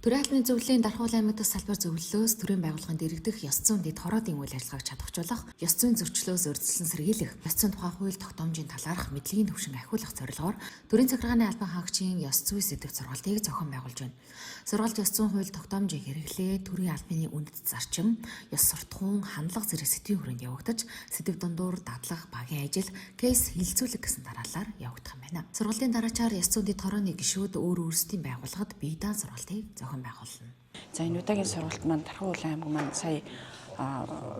Төрийн албаны зөвлөлийн Дархуул аймаг дахь салбар зөвлөлөөс төрийн байгууллагын дэргэдэх ёс зүйн дэд хороодын үйл ажиллагааг чадваржуулах, ёс зүйн зөрчлөөс урьдчилан сэргийлэх, ёс зүйн тухай хууль тогтоомжийн талаарх мэдлэгийн төвшин ахиулах зорилгоор төрийн захиргааны албан хаагчийн ёс зүй сэдэв сургалтыг зохион байгуулж байна. Сургалт ёс зүйн хууль тогтоомжийн хэрэглээ, төрийн албаны үнэт зарчим, ёс суртахуун, хандлага зэрэг сэдвийн хүрээнд явагдаж, сэдэв дундуур дадлах, багийн ажил, кейс хилцүүлэг гэсэн дараалалаар явагдах юм байна. Сургалтын дараачаар ёс зүйн дэд хорооны гишүүд өөр өөрсдийн байгууллагад бие даан сургалтыг зохион байгуулна. За энэ удаагийн сургалт маань Дархуул аймаг маань сая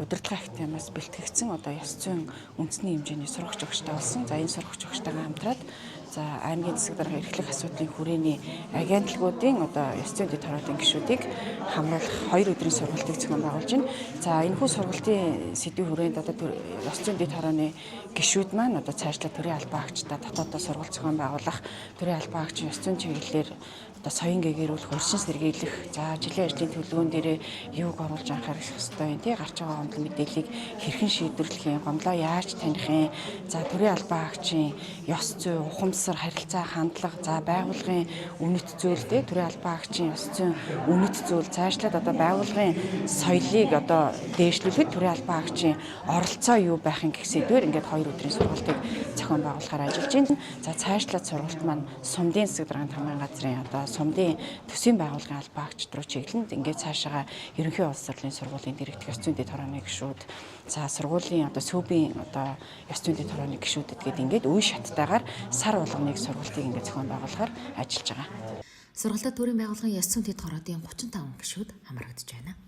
удирдлага ахтямаас бэлтгэгдсэн одоо ёс зүйн үндэсний хэмжээний сургагч өгчтэй болсон. За энэ сургагч өгчтэйгээ хамтраад за аймгийн засаг дарга эрхлэх асуудлын хүрээний агентлагуудын одоо ёс зүйн дэд хороодын гишүүдийг хамруулах 2 өдрийн сургалтыг зохион байгуулж байна. За энэхүү сургалтын сэдвийн хүрээнд одоо ёс зүйн дэд хорооны гишүүд маань одоо цаашлаа төрийн албан хаагчдаа дотооддоо сургалт зохион байгуулах, төрийн албан хаагчийн ёс зүйн чиглэлээр одоо соён гээгэрүүлэх, урьдчилан сэргийлэх, за жилийн ажлын төлөвлөгөөн дээрээ юуг оруулж анхаарах ёстой юм тий гарч байгаа онол мэдээллийг хэрхэн шийдвэрлэх юм, гомдлоо яаж таних юм, за төрийн албан хаагчийн ёс зүй, ухамсар, харилцаа, хандлага, за байгууллагын үнэт зүйл тий төрийн албан хаагчийн ёс зүйн үнэт зүйл цаашлаад одоо байгууллагын соёлыг одоо дээшлүүлэхэд төрийн албан хаагчийн оролцоо юу байх юм гэх сэдвээр ингээд 2 өдрийн сургалтыг зохион байгуулахаар ажиллаж байна. За цаашлаад сургалт маань сумдын засаг даргын тамгын газрын одоо сумдын төсвийн байгууллагын албан хаагчид руу чиглэнд ингээд цаашаага ерөнхий улс хурлын сургуулийн дэргэдэх ёс зүйн дэд хорооны гишүүд, за сургуулийн одоо сүүбийн одоо ёс зүйн дэд хорооны гишүүдэд гээд ингээд үе шаттайгаар сар болгоныг сургалтыг ингээд зохион байгуулахаар ажиллаж байгаа. Сургалтад төрийн байгууллагын ёс зүйн дэд хороодын 35 гишүүд хамрагдаж байна.